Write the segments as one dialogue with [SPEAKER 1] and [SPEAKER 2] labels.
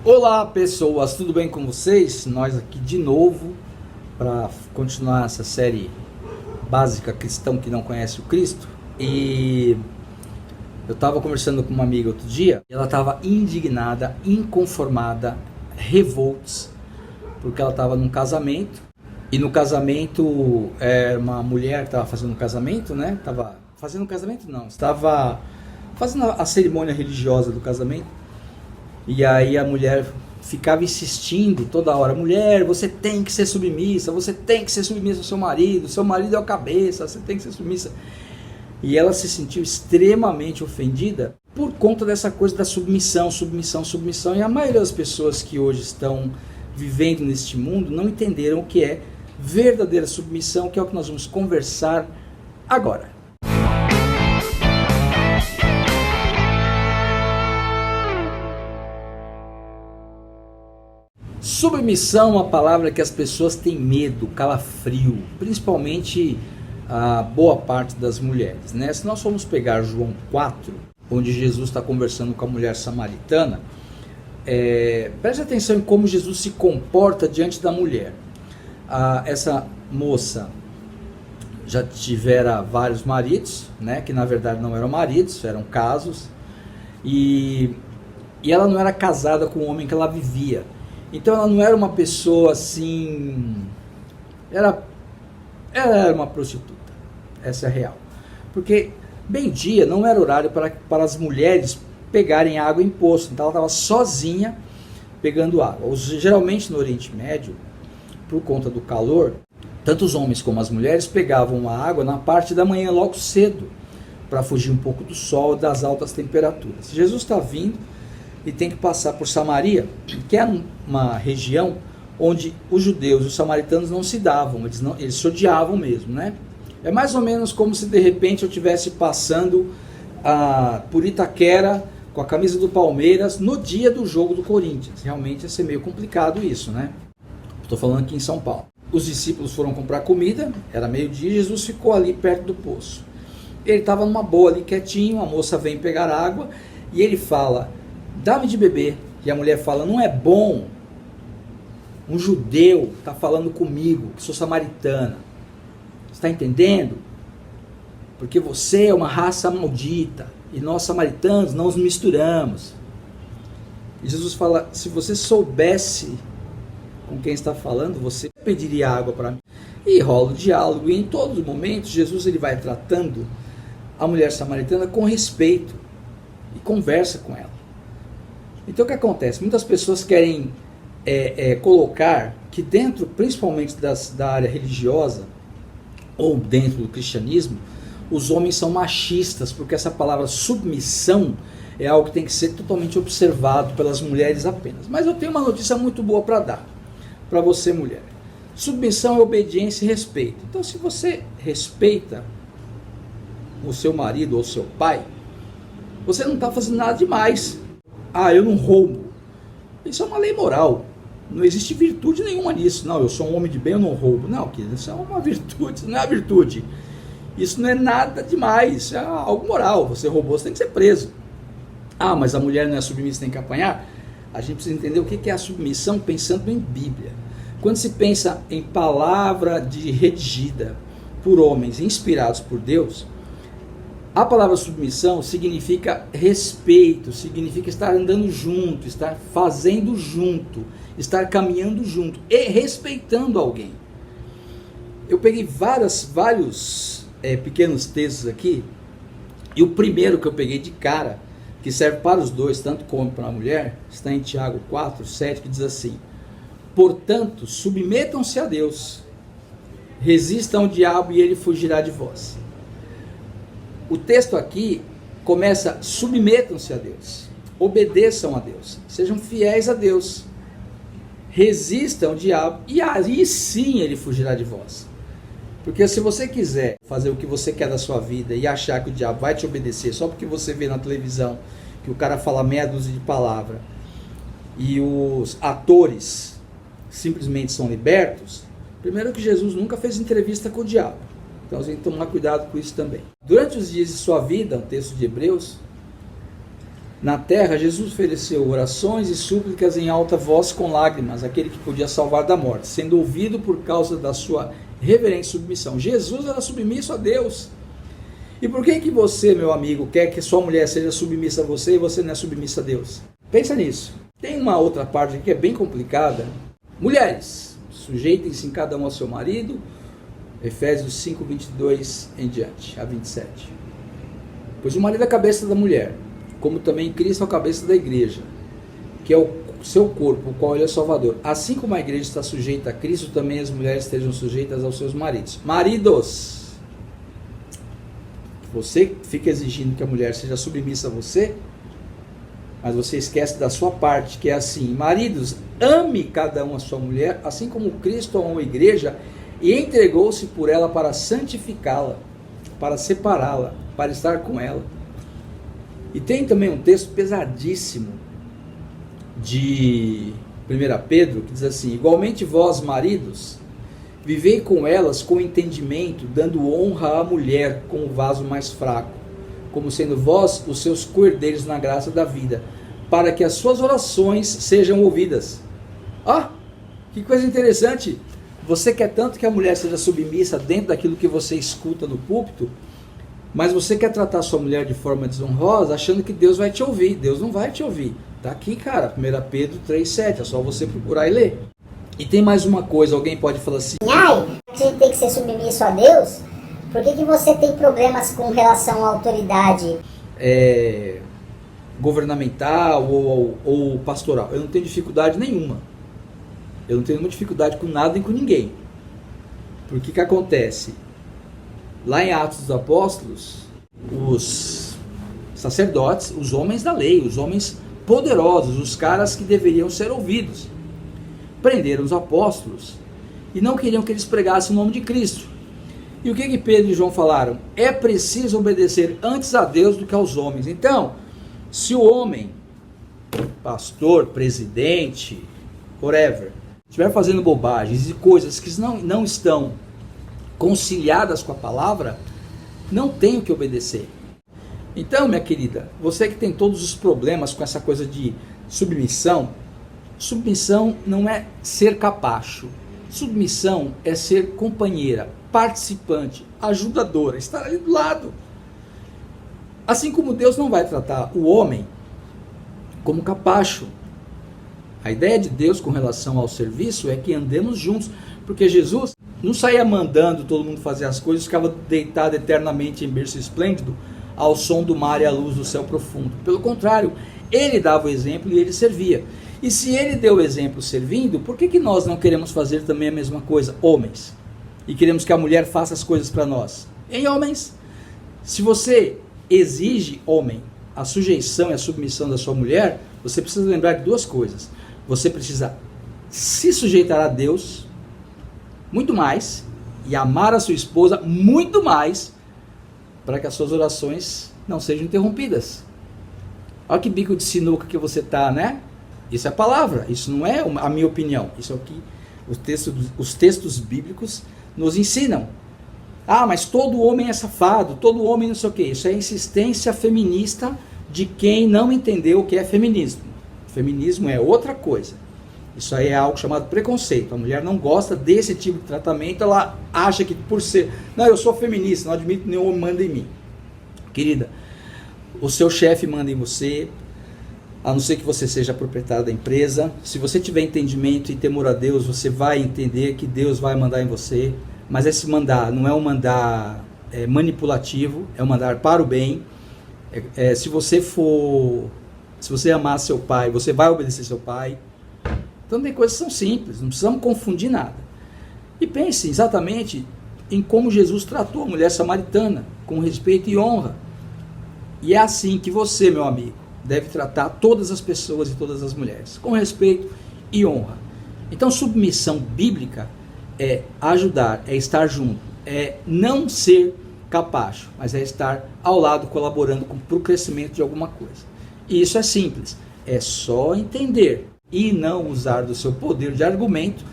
[SPEAKER 1] Olá pessoas, tudo bem com vocês? Nós aqui de novo para continuar essa série básica Cristão que não conhece o Cristo. E eu estava conversando com uma amiga outro dia e ela estava indignada, inconformada, revolta, porque ela estava num casamento e no casamento uma mulher estava fazendo um casamento, né? Estava fazendo um casamento não, estava fazendo a cerimônia religiosa do casamento. E aí a mulher ficava insistindo toda hora: mulher, você tem que ser submissa, você tem que ser submissa ao seu marido é o cabeça, você tem que ser submissa. E ela se sentiu extremamente ofendida por conta dessa coisa da submissão. E a maioria das pessoas que hoje estão vivendo neste mundo não entenderam o que é verdadeira submissão, que é o que nós vamos conversar agora. Submissão é uma palavra que as pessoas têm medo, calafrio, principalmente a boa parte das mulheres, né? Se nós formos pegar João 4, onde Jesus está conversando com a mulher samaritana, preste atenção em como Jesus se comporta diante da mulher. Essa moça já tivera vários maridos, né? Que na verdade não eram maridos, eram casos, e ela não era casada com o homem que ela vivia. Então ela não era uma pessoa assim, ela era uma prostituta, essa é a real. Porque meio-dia não era horário para as mulheres pegarem água em poço, então ela estava sozinha pegando água. Geralmente no Oriente Médio, por conta do calor, tanto os homens como as mulheres pegavam a água na parte da manhã logo cedo, para fugir um pouco do sol e das altas temperaturas. Jesus está vindo e tem que passar por Samaria, que é uma região onde os judeus e os samaritanos não se davam, eles se odiavam mesmo, né? É mais ou menos como se de repente eu estivesse passando por Itaquera com a camisa do Palmeiras no dia do jogo do Corinthians. Realmente ia ser meio complicado isso, né? Estou falando aqui em São Paulo. Os discípulos foram comprar comida, era meio-dia, Jesus ficou ali perto do poço. Ele estava numa boa ali quietinho, a moça vem pegar água e ele fala: dá-me de beber. E a mulher fala: não é bom um judeu está falando comigo, que sou samaritana. Está entendendo? Porque você é uma raça maldita e nós samaritanos não nos misturamos. E Jesus fala: se você soubesse com quem está falando, você pediria água para mim. E rola o diálogo, e em todos os momentos Jesus ele vai tratando a mulher samaritana com respeito e conversa com ela. Então o que acontece? Muitas pessoas querem colocar que dentro, principalmente da área religiosa, ou dentro do cristianismo, os homens são machistas, porque essa palavra submissão é algo que tem que ser totalmente observado pelas mulheres apenas. Mas eu tenho uma notícia muito boa para dar, para você mulher. Submissão é obediência e respeito. Então se você respeita o seu marido ou o seu pai, você não está fazendo nada demais. Eu não roubo. Isso é uma lei moral. Não existe virtude nenhuma nisso. Não, eu sou um homem de bem, eu não roubo. Não, querido, isso é uma virtude, isso não é uma virtude. Isso não é nada demais, isso é algo moral. Você roubou, você tem que ser preso. Mas a mulher não é submissa, tem que apanhar? A gente precisa entender o que é a submissão pensando em Bíblia. Quando se pensa em palavra redigida por homens inspirados por Deus, a palavra submissão significa respeito, significa estar andando junto, estar fazendo junto, estar caminhando junto e respeitando alguém. Eu peguei vários pequenos textos aqui, e o primeiro que eu peguei de cara, que serve para os dois, tanto como para a mulher, está em Tiago 4, 7, que diz assim: portanto, submetam-se a Deus, resistam ao diabo e ele fugirá de vós. O texto aqui começa: submetam-se a Deus, obedeçam a Deus, sejam fiéis a Deus, resistam ao diabo e aí sim ele fugirá de vós. Porque se você quiser fazer o que você quer da sua vida e achar que o diabo vai te obedecer só porque você vê na televisão que o cara fala meia dúzia de palavra e os atores simplesmente são libertos, primeiro que Jesus nunca fez entrevista com o diabo. Então você tem que tomar cuidado com isso também. Durante os dias de sua vida, um texto de Hebreus, Na terra, Jesus ofereceu orações e súplicas em alta voz com lágrimas, aquele que podia salvar da morte, sendo ouvido por causa da sua reverente submissão. Jesus era submisso a Deus. E por que você, meu amigo, quer que sua mulher seja submissa a você e você não é submissa a Deus? Pensa nisso. Tem uma outra parte aqui que é bem complicada. Mulheres, sujeitem-se em cada um ao seu marido, Efésios 5, 22 em diante, a 27. Pois o marido é a cabeça da mulher, como também Cristo é a cabeça da igreja, que é o seu corpo, o qual ele é salvador. Assim como a igreja está sujeita a Cristo, também as mulheres estejam sujeitas aos seus maridos. Maridos, você fica exigindo que a mulher seja submissa a você, mas você esquece da sua parte, que é assim: maridos, ame cada um a sua mulher, assim como Cristo amou a igreja e entregou-se por ela para santificá-la, para separá-la, para estar com ela. E tem também um texto pesadíssimo de 1 Pedro, que diz assim: igualmente vós, maridos, vivei com elas com entendimento, dando honra à mulher como o vaso mais fraco, como sendo vós os seus coerdeiros na graça da vida, para que as suas orações sejam ouvidas. Que coisa interessante! Você quer tanto que a mulher seja submissa dentro daquilo que você escuta no púlpito, mas você quer tratar sua mulher de forma desonrosa, achando que Deus vai te ouvir. Deus não vai te ouvir. Está aqui, cara, 1 Pedro 3,7, é só você procurar e ler. E tem mais uma coisa, alguém pode falar assim:
[SPEAKER 2] a gente tem que ser submisso a Deus? Por que você tem problemas com relação à autoridade?
[SPEAKER 1] Governamental ou pastoral? Eu não tenho dificuldade nenhuma. Eu não tenho nenhuma dificuldade com nada e com ninguém. Porque que acontece? Lá em Atos dos Apóstolos, os sacerdotes, os homens da lei, os homens poderosos, os caras que deveriam ser ouvidos, prenderam os apóstolos e não queriam que eles pregassem o nome de Cristo. E o que Pedro e João falaram? É preciso obedecer antes a Deus do que aos homens. Então, se o homem, pastor, presidente, whatever, estiver fazendo bobagens e coisas que não estão conciliadas com a palavra, não tem o que obedecer. Então, minha querida, você que tem todos os problemas com essa coisa de submissão não é ser capacho. Submissão é ser companheira, participante, ajudadora, estar ali do lado. Assim como Deus não vai tratar o homem como capacho. A ideia de Deus com relação ao serviço é que andemos juntos, porque Jesus não saía mandando todo mundo fazer as coisas, ficava deitado eternamente em berço esplêndido, ao som do mar e à luz do céu profundo. Pelo contrário, ele dava o exemplo e ele servia. E se ele deu o exemplo servindo, por que nós não queremos fazer também a mesma coisa, homens? E queremos que a mulher faça as coisas para nós? Em homens, se você exige, homem, a sujeição e a submissão da sua mulher, você precisa lembrar de duas coisas. Você precisa se sujeitar a Deus muito mais e amar a sua esposa muito mais, para que as suas orações não sejam interrompidas. Olha que bico de sinuca que você está, né? Isso é a palavra, isso não é a minha opinião, isso é o que os textos bíblicos nos ensinam. Mas todo homem é safado, todo homem não sei o que. Isso é insistência feminista de quem não entendeu o que é feminismo. Feminismo é outra coisa. Isso aí é algo chamado preconceito. A mulher não gosta desse tipo de tratamento, ela acha que por ser... Não, eu sou feminista, não admito que nenhum homem manda em mim. Querida, o seu chefe manda em você, a não ser que você seja proprietário da empresa. Se você tiver entendimento e temor a Deus, você vai entender que Deus vai mandar em você. Mas esse mandar não é um mandar manipulativo, é um mandar para o bem. Se você amar seu pai, você vai obedecer seu pai. Então tem coisas que são simples, não precisamos confundir nada. E pense exatamente em como Jesus tratou a mulher samaritana, com respeito e honra. E é assim que você, meu amigo, deve tratar todas as pessoas e todas as mulheres, com respeito e honra. Então submissão bíblica é ajudar, é estar junto, é não ser capacho, mas é estar ao lado colaborando para o crescimento de alguma coisa. E isso é simples, é só entender e não usar do seu poder de argumento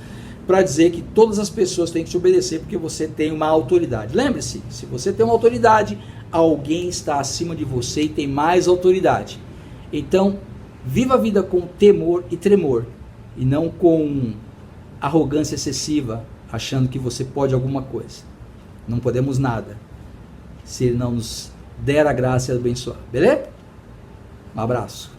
[SPEAKER 1] para dizer que todas as pessoas têm que te obedecer porque você tem uma autoridade. Lembre-se, se você tem uma autoridade, alguém está acima de você e tem mais autoridade. Então, viva a vida com temor e tremor, e não com arrogância excessiva, achando que você pode alguma coisa. Não podemos nada, se Ele não nos der a graça e abençoar. Beleza? Um abraço.